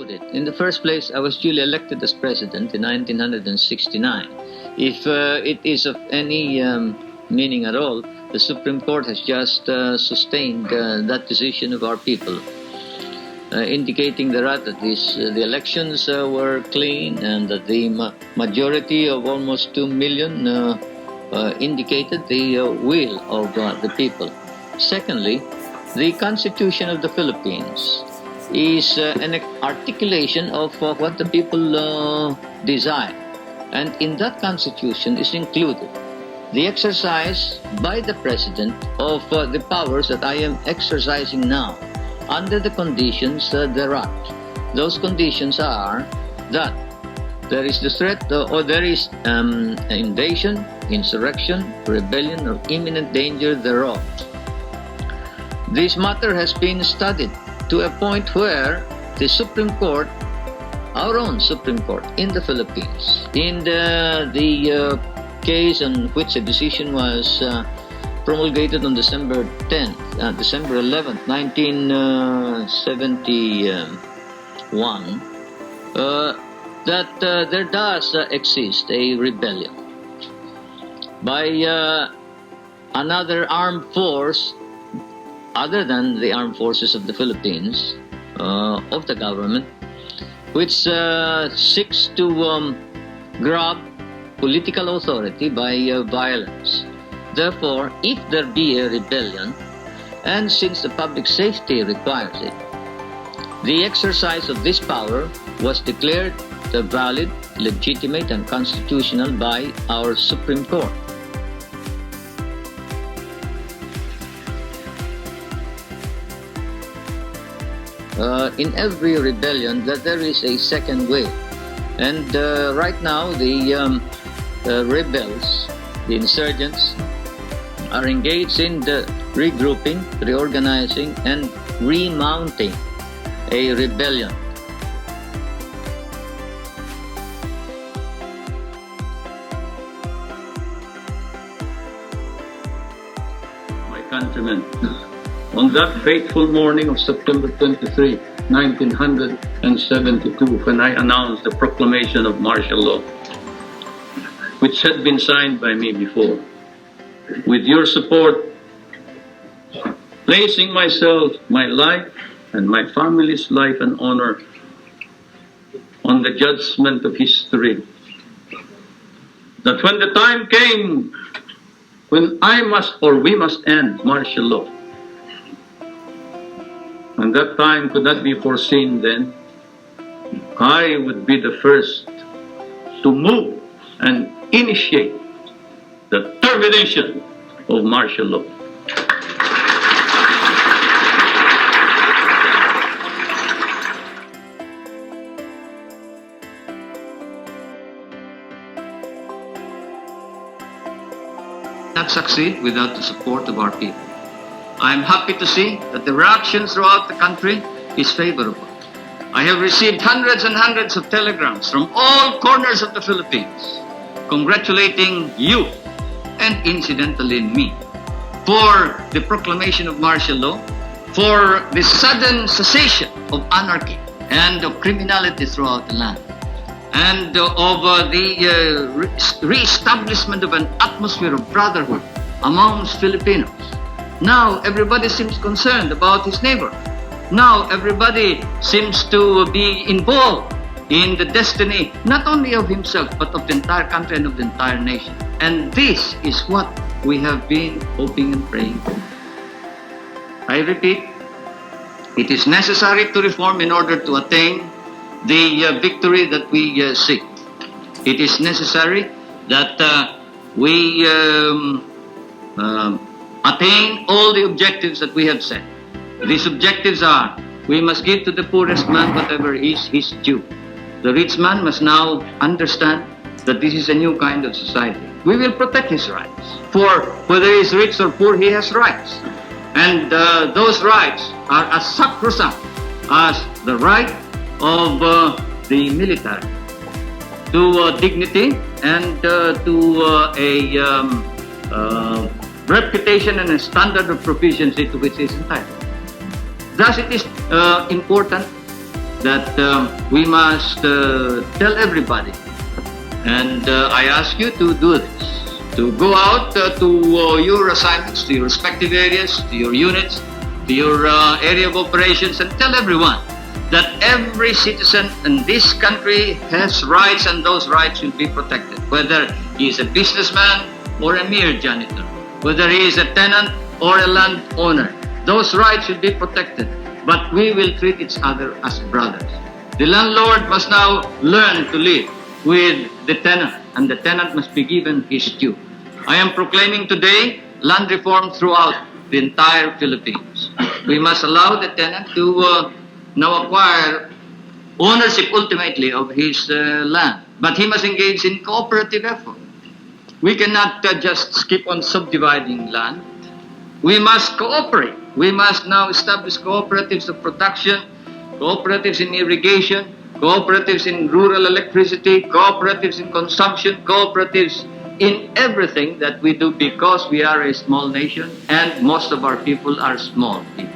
put it. In the first place, I was duly elected as president in 1969. If it is of any meaning at all, the Supreme Court has just sustained that decision of our people, indicating that the elections were clean and that the majority of almost 2 million indicated the will of the people. Secondly, the Constitution of the Philippines is an articulation of what the people desire. And in that Constitution is included the exercise by the President of the powers that I am exercising now under the conditions thereof. Those conditions are that there is the threat or there is invasion, insurrection, rebellion, or imminent danger thereof. This matter has been studied to a point where the Supreme Court, our own Supreme Court in the Philippines, in the case on which a decision was promulgated on December 11th, 1971, that there does exist a rebellion by another armed force other than the armed forces of the Philippines, of the government, which seeks to grab political authority by violence. Therefore, if there be a rebellion, and since the public safety requires it, the exercise of this power was declared valid, legitimate, and constitutional by our Supreme Court. In every rebellion, that there is a second wave, and right now the rebels, the insurgents, are engaged in the regrouping, reorganizing, and remounting a rebellion. My countrymen, on that fateful morning of September 23, 1972, when I announced the proclamation of martial law, which had been signed by me before, with your support, placing myself, my life, and my family's life and honor on the judgment of history, that when the time came when we must end martial law, and that time could not be foreseen then, I would be the first to move and initiate the termination of martial law. Not succeed without the support of our people. I am happy to see that the reaction throughout the country is favorable. I have received hundreds and hundreds of telegrams from all corners of the Philippines congratulating you and incidentally me for the proclamation of martial law, for the sudden cessation of anarchy and of criminality throughout the land, and of the re-establishment of an atmosphere of brotherhood amongst Filipinos. Now everybody seems concerned about his neighbor. Now everybody seems to be involved in the destiny not only of himself but of the entire country and of the entire nation. And this is what we have been hoping and praying for. I repeat, it is necessary to reform in order to attain the victory that we seek. It is necessary that we attain all the objectives that we have set. These objectives are: we must give to the poorest man whatever is his due. The rich man must now understand that this is a new kind of society. We will protect his rights. For whether he is rich or poor, he has rights. And those rights are as sacrosanct as the right of the military to dignity and to a reputation and a standard of proficiency to which he is entitled. Thus it is important that we must tell everybody. And I ask you to do this, to go out to your assignments, to your respective areas, to your units, to your area of operations, and tell everyone that every citizen in this country has rights, and those rights will be protected, whether he is a businessman or a mere janitor, whether he is a tenant or a landowner. Those rights will be protected, but we will treat each other as brothers. The landlord must now learn to live with the tenant, and the tenant must be given his due. I am proclaiming today land reform throughout the entire Philippines. We must allow the tenant to now acquire ownership ultimately of his land, but he must engage in cooperative effort. We cannot just keep on subdividing land. We must cooperate. We must now establish cooperatives of production, cooperatives in irrigation, cooperatives in rural electricity, cooperatives in consumption, cooperatives in everything that we do, because we are a small nation and most of our people are small people.